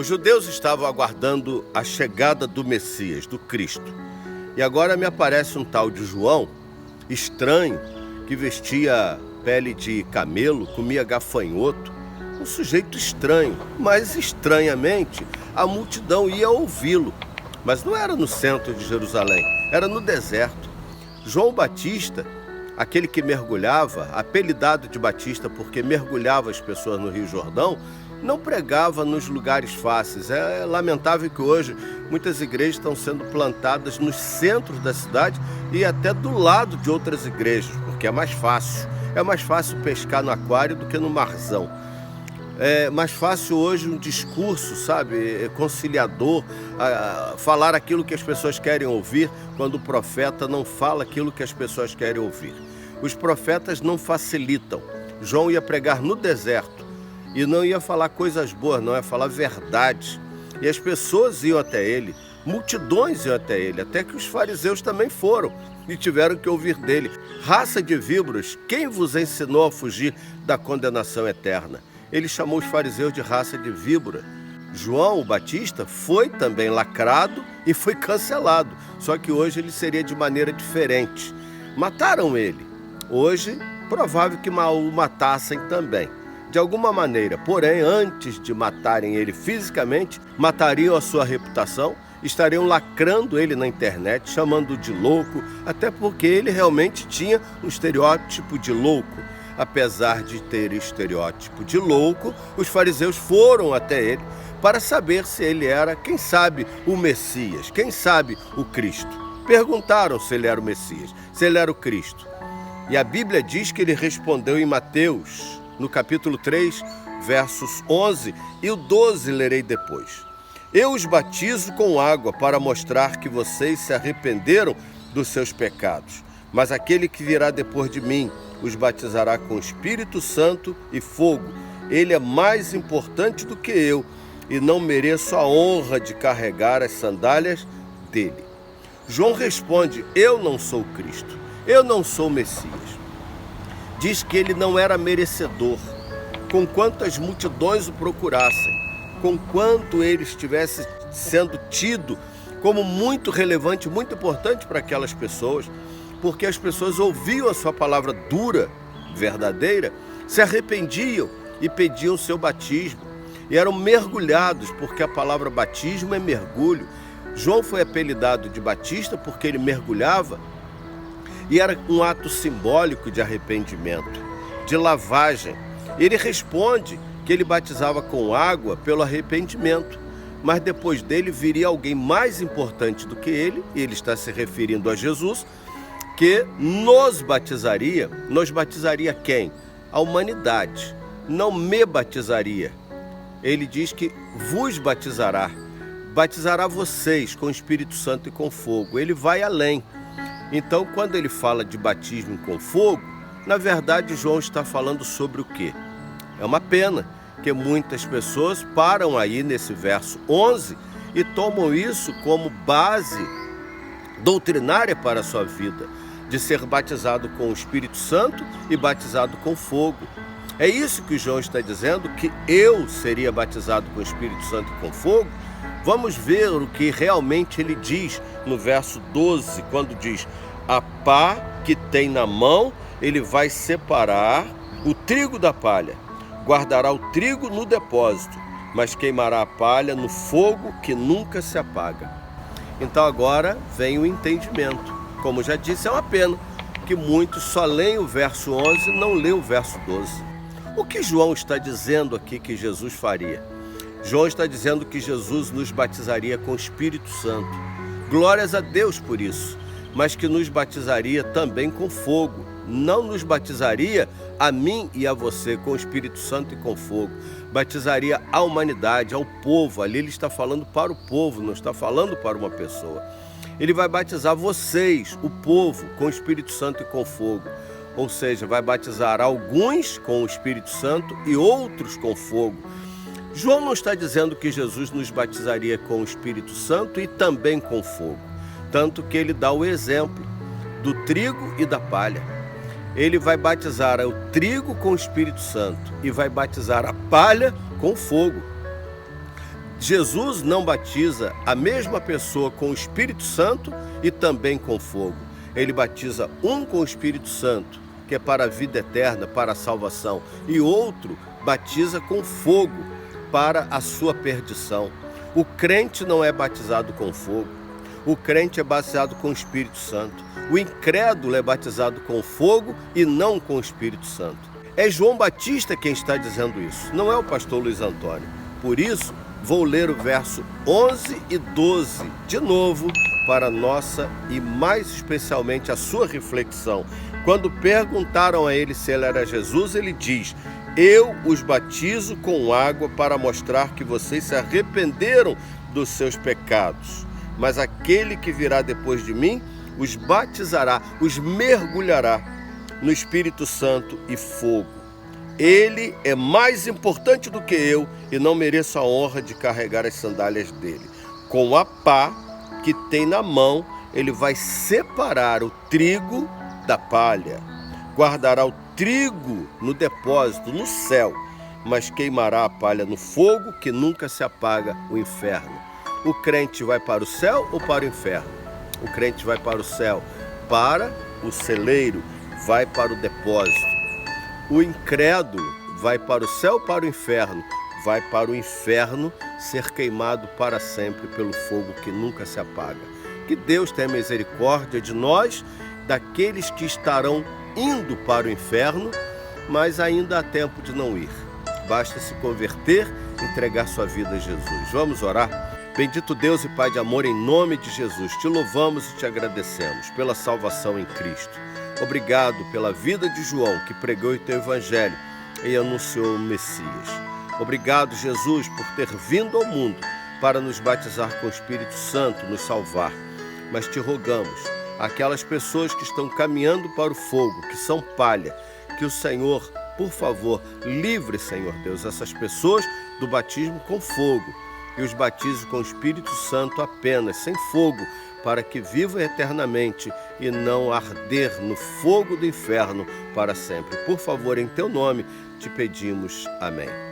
judeus estavam aguardando a chegada do Messias, do Cristo. E agora me aparece um tal de João, estranho, que vestia pele de camelo, comia gafanhoto. Um sujeito estranho, mas estranhamente a multidão ia ouvi-lo. Mas não era no centro de Jerusalém, era no deserto. João Batista, aquele que mergulhava, apelidado de Batista porque mergulhava as pessoas no Rio Jordão, não pregava nos lugares fáceis. É lamentável que hoje muitas igrejas estão sendo plantadas nos centros da cidade e até do lado de outras igrejas, porque é mais fácil. É mais fácil pescar no aquário do que no marzão. É mais fácil hoje um discurso, sabe, conciliador, falar aquilo que as pessoas querem ouvir, quando o profeta não fala aquilo que as pessoas querem ouvir. Os profetas não facilitam. João ia pregar no deserto e não ia falar coisas boas, não ia falar verdades. E as pessoas iam até ele, multidões iam até ele, até que os fariseus também foram e tiveram que ouvir dele. Raça de víboras, quem vos ensinou a fugir da condenação eterna? Ele chamou os fariseus de raça de víbora. João, o Batista, foi também lacrado e foi cancelado. Só que hoje ele seria de maneira diferente. Mataram ele. Hoje, provável que o matassem também. De alguma maneira, porém, antes de matarem ele fisicamente, matariam a sua reputação, estariam lacrando ele na internet, chamando-o de louco, até porque ele realmente tinha um estereótipo de louco. Apesar de ter estereótipo de louco, os fariseus foram até ele para saber se ele era, quem sabe, o Messias, quem sabe o Cristo. Perguntaram se ele era o Messias, se ele era o Cristo. E a Bíblia diz que ele respondeu em Mateus, no capítulo 3, versos 11 e o 12 lerei depois. Eu os batizo com água para mostrar que vocês se arrependeram dos seus pecados. Mas aquele que virá depois de mim os batizará com o Espírito Santo e fogo. Ele é mais importante do que eu e não mereço a honra de carregar as sandálias dele. João responde, eu não sou Cristo, eu não sou o Messias. Diz que ele não era merecedor, conquanto as multidões o procurassem, conquanto ele estivesse sendo tido como muito relevante, muito importante para aquelas pessoas, porque as pessoas ouviam a sua palavra dura, verdadeira, se arrependiam e pediam o seu batismo. E eram mergulhados, porque a palavra batismo é mergulho. João foi apelidado de Batista porque ele mergulhava e era um ato simbólico de arrependimento, de lavagem. Ele responde que ele batizava com água pelo arrependimento, mas depois dele viria alguém mais importante do que ele, e ele está se referindo a Jesus, que nos batizaria quem? A humanidade, não me batizaria. Ele diz que vos batizará vocês com o Espírito Santo e com fogo. Ele vai além. Então, quando ele fala de batismo com fogo, na verdade, João está falando sobre o quê? É uma pena que muitas pessoas param aí nesse verso 11 e tomam isso como base doutrinária para a sua vida, de ser batizado com o Espírito Santo e batizado com fogo. É isso que João está dizendo, que eu seria batizado com o Espírito Santo e com fogo? Vamos ver o que realmente ele diz no verso 12, quando diz, a pá que tem na mão, ele vai separar o trigo da palha, guardará o trigo no depósito, mas queimará a palha no fogo que nunca se apaga. Então agora vem o entendimento. Como já disse, é uma pena que muitos só leem o verso 11 e não leem o verso 12. O que João está dizendo aqui que Jesus faria? João está dizendo que Jesus nos batizaria com o Espírito Santo. Glórias a Deus por isso, mas que nos batizaria também com fogo. Não nos batizaria a mim e a você com o Espírito Santo e com fogo. Batizaria a humanidade, ao povo. Ali ele está falando para o povo, não está falando para uma pessoa. Ele vai batizar vocês, o povo, com o Espírito Santo e com fogo. Ou seja, vai batizar alguns com o Espírito Santo e outros com fogo. João não está dizendo que Jesus nos batizaria com o Espírito Santo e também com fogo. Tanto que ele dá o exemplo do trigo e da palha. Ele vai batizar o trigo com o Espírito Santo e vai batizar a palha com fogo. Jesus não batiza a mesma pessoa com o Espírito Santo e também com fogo. Ele batiza um com o Espírito Santo, que é para a vida eterna, para a salvação, e outro batiza com fogo, para a sua perdição. O crente não é batizado com fogo, o crente é batizado com o Espírito Santo. O incrédulo é batizado com fogo e não com o Espírito Santo. É João Batista quem está dizendo isso, não é o pastor Luiz Antônio. Por isso, vou ler o verso 11 e 12 de novo para nossa e mais especialmente a sua reflexão. Quando perguntaram a ele se ele era Jesus, ele diz: eu os batizo com água para mostrar que vocês se arrependeram dos seus pecados. Mas aquele que virá depois de mim os batizará, os mergulhará no Espírito Santo e fogo. Ele é mais importante do que eu e não mereço a honra de carregar as sandálias dele. Com a pá que tem na mão, ele vai separar o trigo da palha. Guardará o trigo no depósito, no céu, mas queimará a palha no fogo que nunca se apaga, o inferno. O crente vai para o céu ou para o inferno? O crente vai para o céu, para o celeiro, vai para o depósito. O incrédulo vai para o céu ou para o inferno? Vai para o inferno ser queimado para sempre pelo fogo que nunca se apaga. Que Deus tenha misericórdia de nós, daqueles que estarão indo para o inferno, mas ainda há tempo de não ir. Basta se converter, entregar sua vida a Jesus. Vamos orar? Bendito Deus e Pai de amor, em nome de Jesus, te louvamos e te agradecemos pela salvação em Cristo. Obrigado pela vida de João, que pregou o teu evangelho e anunciou o Messias. Obrigado, Jesus, por ter vindo ao mundo para nos batizar com o Espírito Santo, nos salvar. Mas te rogamos, aquelas pessoas que estão caminhando para o fogo, que são palha, que o Senhor, por favor, livre, Senhor Deus, essas pessoas do batismo com fogo e os batize com o Espírito Santo apenas, sem fogo, para que vivam eternamente e não arder no fogo do inferno para sempre. Por favor, em teu nome, te pedimos. Amém.